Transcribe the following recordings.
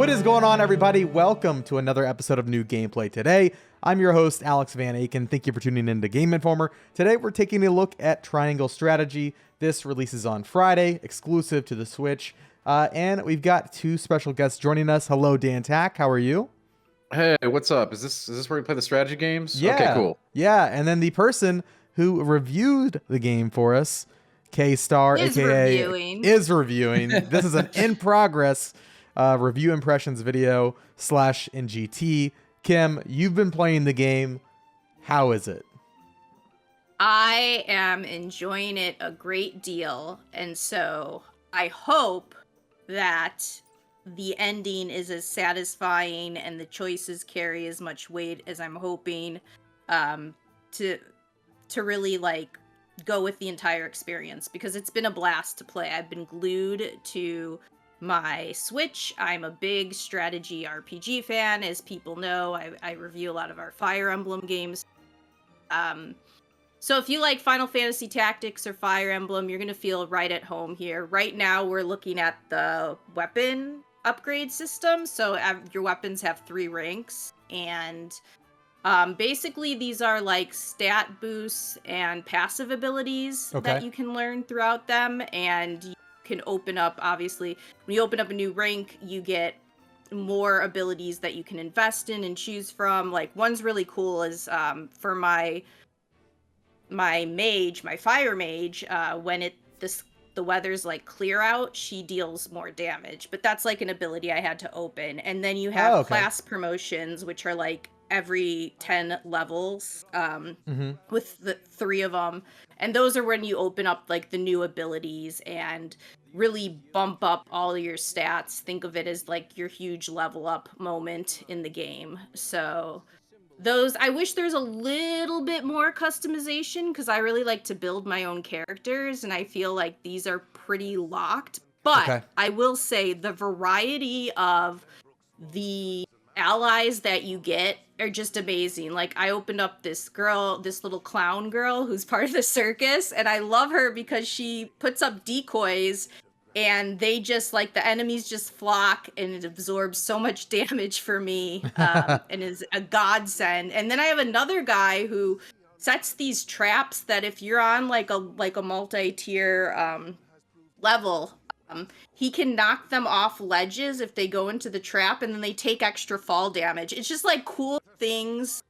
What is going on, everybody? Welcome to another episode of New Gameplay Today. I'm your host, Alex Van Aken. Thank you for tuning in to Game Informer. Today, we're taking a look at Triangle Strategy. This releases on Friday, exclusive to the Switch. And we've got two special guests joining us. Hello, Dan Tack. How are you? Hey, what's up? Is this where we play the strategy games? Yeah. Okay, cool. Yeah, and then the person who reviewed the game for us, K-Star, aka is reviewing. This is an in-progress review impressions video / NGT. Kim, you've been playing the game. How is it? I am enjoying it a great deal, and so I hope that the ending is as satisfying and the choices carry as much weight as I'm hoping to really like go with the entire experience, because it's been a blast to play. I've been glued to my Switch. I'm a big strategy RPG fan, as people know. I review a lot of our Fire Emblem games. So if you like Final Fantasy Tactics or Fire Emblem, you're going to feel right at home here. Right now, we're looking at the weapon upgrade system. So your weapons have 3 ranks. And basically, these are like stat boosts and passive abilities that you can learn throughout them. And you can open up, obviously, when you open up a new rank, you get more abilities that you can invest in and choose from. Like, one's really cool is for my mage, my fire mage, when the weather's like clear out, she deals more damage. But that's like an ability I had to open. And then you have class promotions, which are like every 10 levels, with the 3 of them. And those are when you open up like the new abilities and really bump up all of your stats. Think of it as like your huge level up moment in the game. So those, I wish there's a little bit more customization, because I really like to build my own characters, and I feel like these are pretty locked. But I will say the variety of the allies that you get are just amazing. Like, I opened up this little clown girl who's part of the circus, and I love her because she puts up decoys, and they just, like, the enemies just flock, and it absorbs so much damage for me, and is a godsend. And then I have another guy who sets these traps that if you're on like a multi-tier level, he can knock them off ledges if they go into the trap, and then they take extra fall damage. It's just like cool things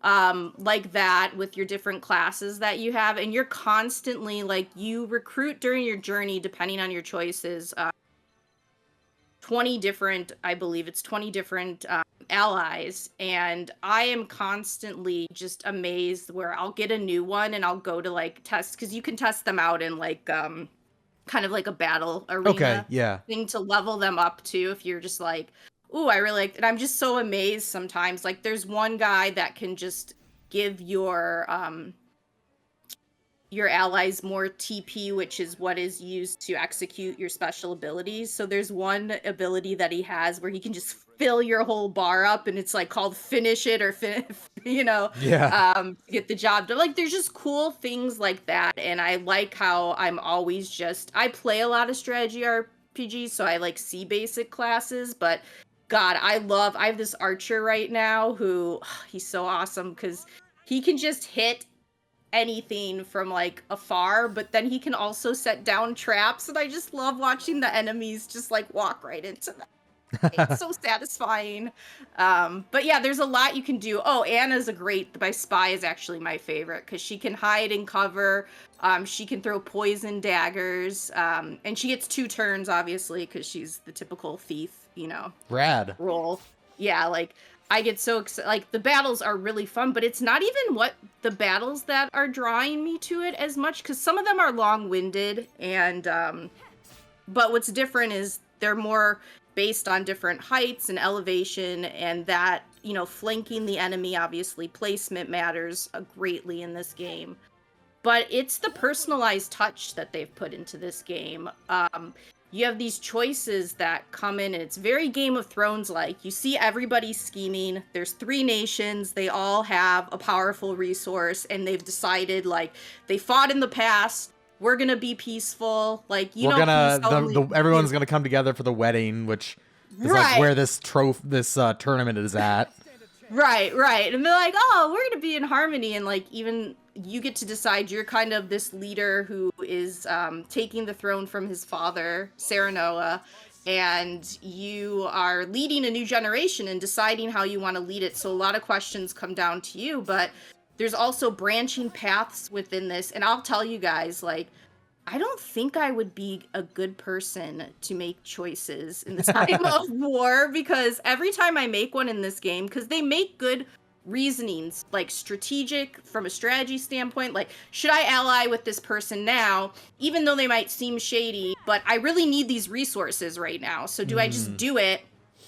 like that with your different classes that you have, and you're constantly like, you recruit during your journey, depending on your choices, 20 different, I believe it's 20 different allies, and I am constantly just amazed where I'll get a new one and I'll go to like test, because you can test them out in like kind of like a battle arena thing to level them up too, if you're just like, ooh, I really like, and I'm just so amazed sometimes. Like, there's one guy that can just give your allies more TP, which is what is used to execute your special abilities. So there's one ability that he has where he can just fill your whole bar up, and it's like called finish it or get the job done. Like, there's just cool things like that, and I like how I'm always I play a lot of strategy RPGs, so I like see basic classes, but God, I have this archer right now who, he's so awesome, because he can just hit anything from like afar, but then he can also set down traps, and I just love watching the enemies just like walk right into them. It's so satisfying. But yeah, there's a lot you can do. Oh, Anna's my spy is actually my favorite, because she can hide and cover. She can throw poison daggers, and she gets 2 turns, obviously, because she's the typical thief, rad role. Yeah, like, I get so excited. Like, the battles are really fun, but it's not even the battles that are drawing me to it as much, because some of them are long-winded, and but what's different is they're more based on different heights and elevation, and that, flanking the enemy, obviously placement matters greatly in this game. But it's the personalized touch that they've put into this game. You have these choices that come in, and it's very Game of Thrones-like. You see everybody scheming. There's 3 nations. They all have a powerful resource, and they've decided, like, they fought in the past. We're gonna be peaceful. Like, everyone's gonna come together for the wedding, which is like where this tournament is at. Right. And they're like, oh, we're gonna be in harmony, and like even you get to decide. You're kind of this leader who is taking the throne from his father, Serenoa, and you are leading a new generation and deciding how you want to lead it. So a lot of questions come down to you, but there's also branching paths within this. And I'll tell you guys, like, I don't think I would be a good person to make choices in this time of war, because every time I make one in this game, because they make good reasonings, like strategic from a strategy standpoint, like, should I ally with this person now, even though they might seem shady, but I really need these resources right now. So do I just do it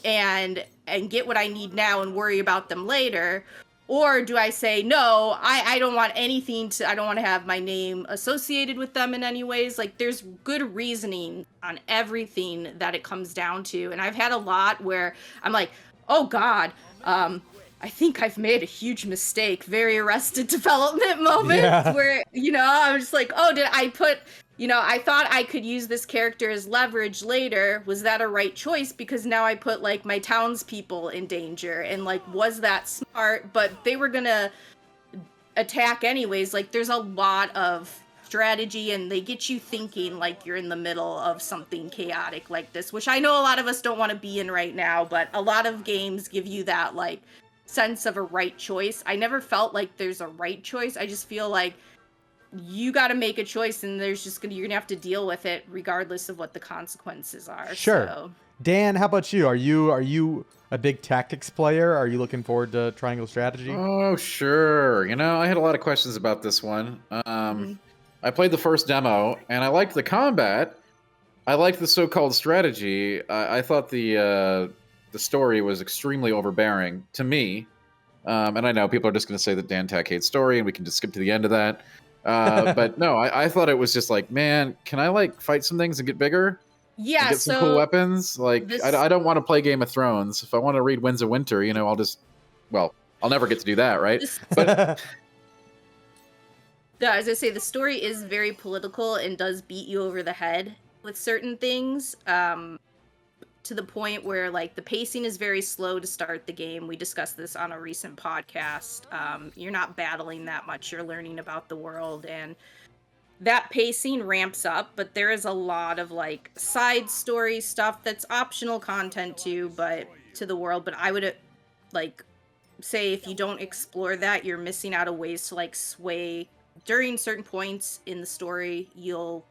and get what I need now and worry about them later? Or do I say, no, I don't want anything I don't want to have my name associated with them in any ways? Like, there's good reasoning on everything that it comes down to. And I've had a lot where I'm like, oh God, I think I've made a huge mistake. Very Arrested Development moments where, I'm just like, oh, did I put, I thought I could use this character as leverage later. Was that a right choice? Because now I put like my townspeople in danger, and like, was that smart? But they were gonna attack anyways. Like, there's a lot of strategy, and they get you thinking like you're in the middle of something chaotic like this, which I know a lot of us don't want to be in right now, but a lot of games give you that like sense of a right choice. I never felt like there's a right choice. I just feel like you got to make a choice, and you're gonna have to deal with it regardless of what the consequences are. Sure. So. Dan, how about you? Are you a big tactics player? Are you looking forward to Triangle Strategy? Oh, sure. I had a lot of questions about this one. I played the first demo, and I liked the combat. I liked the so-called strategy. I thought the story was extremely overbearing to me. And I know people are just going to say that Dan Tech hates story, and we can just skip to the end of that. But no, I thought it was just like, man, can I like fight some things and get bigger? Yeah, and get some cool weapons. Like, I don't want to play Game of Thrones. If I want to read Winds of Winter, I'll never get to do that, right? But yeah, as I say, the story is very political and does beat you over the head with certain things. To the point where like the pacing is very slow to start the game. We discussed this on a recent podcast. You're not battling that much. You're learning about the world, and that pacing ramps up, but there is a lot of like side story stuff that's optional content too, but to the world. But I would like say if you don't explore that, you're missing out of ways to like sway during certain points in the story. You'll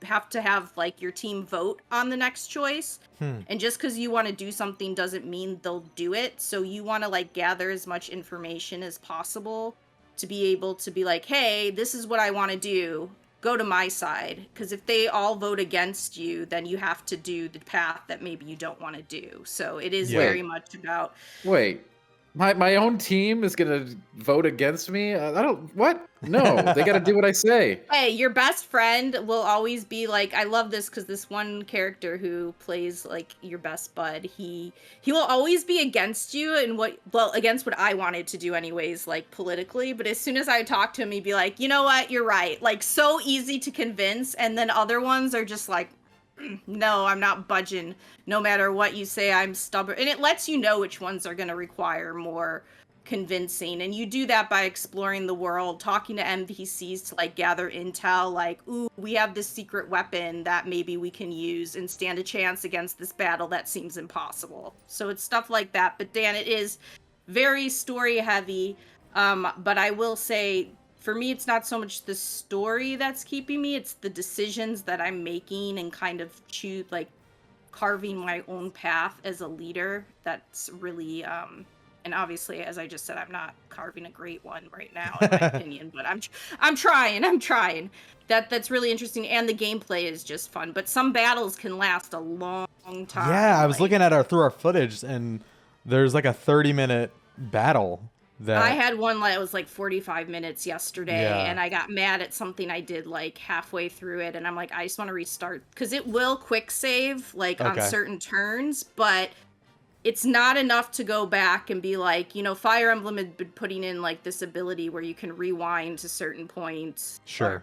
have to have like your team vote on the next choice, and just because you want to do something doesn't mean they'll do it. So you want to like gather as much information as possible to be able to be like, hey, this is what I want to do, go to my side. Because if they all vote against you, then you have to do the path that maybe you don't want to do. So it is very much about my own team is gonna vote against me. I don't. What? No, they got to do what I say. Hey, your best friend will always be like, I love this because this one character who plays like your best bud, he will always be against you and against what I wanted to do anyways, like politically. But as soon as I talk to him, he'd be like, you know what, you're right. Like, so easy to convince. And then other ones are just like, no, I'm not budging. No matter what you say, I'm stubborn. And it lets you know which ones are going to require more convincing. And you do that by exploring the world, talking to NPCs to like gather intel, like, ooh, we have this secret weapon that maybe we can use and stand a chance against this battle that seems impossible. So it's stuff like that. But Dan, it is very story heavy. But I will say, for me, it's not so much the story that's keeping me, it's the decisions that I'm making and kind of carving my own path as a leader. That's really, and obviously, as I just said, I'm not carving a great one right now, in my opinion, but I'm trying. That's really interesting, and the gameplay is just fun, but some battles can last a long time. Yeah, I was looking at through our footage, and there's like a 30-minute battle. I had one that was like 45 minutes yesterday, and I got mad at something I did like halfway through it, and I'm like, I just want to restart, because it will quick save on certain turns, but it's not enough to go back and be like, Fire Emblem had been putting in like this ability where you can rewind to certain points. Sure.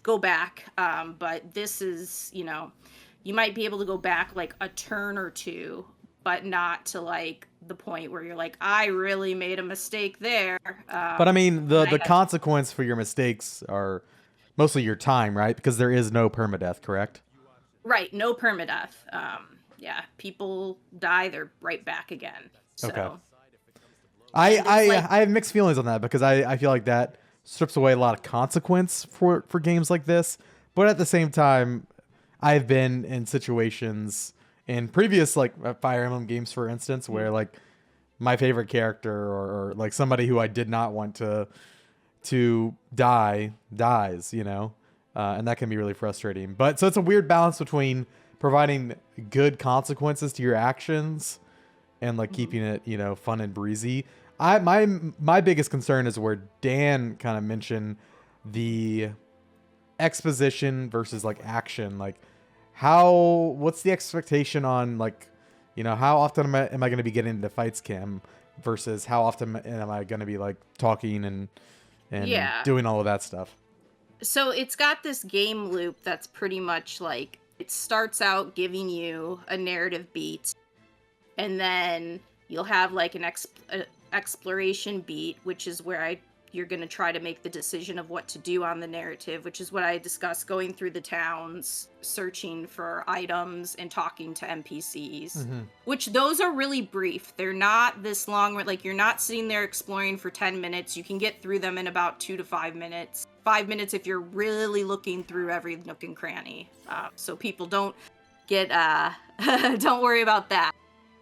Go back. But this is, you might be able to go back like a turn or two, but not to like the point where you're like, I really made a mistake there. But I mean, the consequence for your mistakes are mostly your time, right? Because there is no permadeath, correct? Right, no permadeath. Yeah, people die, they're right back again. So. Okay. I have mixed feelings on that because I feel like that strips away a lot of consequence for games like this. But at the same time, I've been in situations in previous like Fire Emblem games, for instance, where like my favorite character or like somebody who I did not want to dies, you know, and that can be really frustrating. But so it's a weird balance between providing good consequences to your actions and like keeping it, you know, fun and breezy. My biggest concern is where Dan kind of mentioned the exposition versus like action. Like what's the expectation on like, you know, how often am I going to be getting into fights, Kim, versus how often am I going to be like talking and doing all of that stuff? So it's got this game loop that's pretty much like, it starts out giving you a narrative beat, and then you'll have like an exploration beat, which is where you're going to try to make the decision of what to do on the narrative, which is what I discussed, going through the towns, searching for items and talking to NPCs, which those are really brief. They're not this long, like you're not sitting there exploring for 10 minutes. You can get through them in about 2 to 5 minutes. 5 minutes if you're really looking through every nook and cranny. So people don't get, don't worry about that.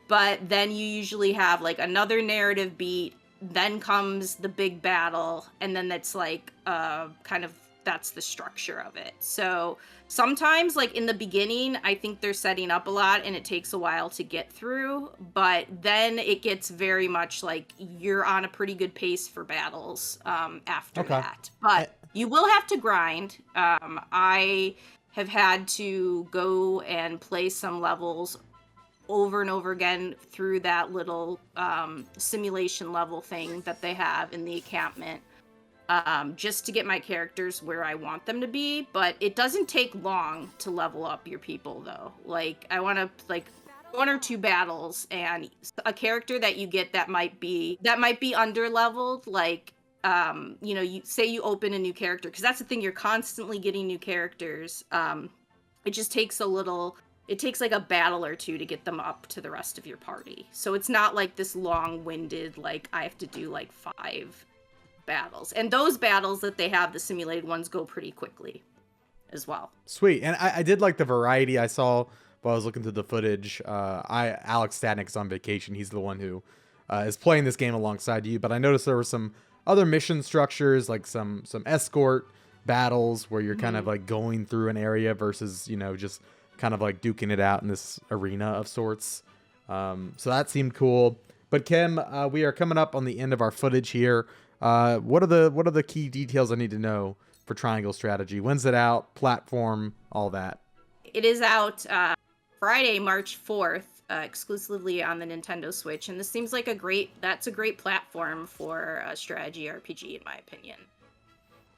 But then you usually have like another narrative beat, then comes the big battle, and then that's like kind of that's the structure of it. So sometimes like in the beginning, I think they're setting up a lot and it takes a while to get through, but then it gets very much like you're on a pretty good pace for battles after that. But you will have to grind. I have had to go and play some levels over and over again through that little simulation level thing that they have in the encampment, just to get my characters where I want them to be. But it doesn't take long to level up your people, though. Like, I want to, like, 1 or 2 battles, and a character that you get that might be under leveled, like, you know, you say you open a new character, because that's the thing, you're constantly getting new characters. It just takes it takes like a battle or 2 to get them up to the rest of your party. So it's not like this long-winded, like I have to do like 5 battles. And those battles that they have, the simulated ones, go pretty quickly as well. Sweet. And I did like the variety I saw while I was looking through the footage. Alex Stadnick's on vacation. He's the one who is playing this game alongside you. But I noticed there were some other mission structures, like some escort battles where you're kind of like going through an area versus, you know, just kind of like duking it out in this arena of sorts. So that seemed cool. But Kim, we are coming up on the end of our footage here. What are the key details I need to know for Triangle Strategy? When's it out? Platform, all that. It is out Friday, March 4th, exclusively on the Nintendo Switch. And this seems like a great platform for a strategy RPG, in my opinion.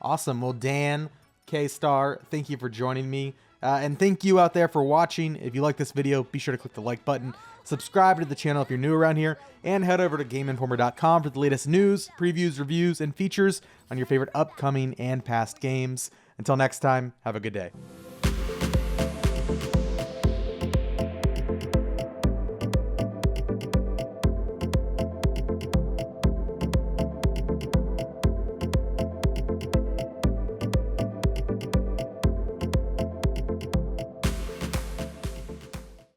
Awesome. Well, Dan, K-Star, thank you for joining me. And thank you out there for watching. If you like this video, be sure to click the like button, subscribe to the channel if you're new around here, and head over to GameInformer.com for the latest news, previews, reviews, and features on your favorite upcoming and past games. Until next time, have a good day.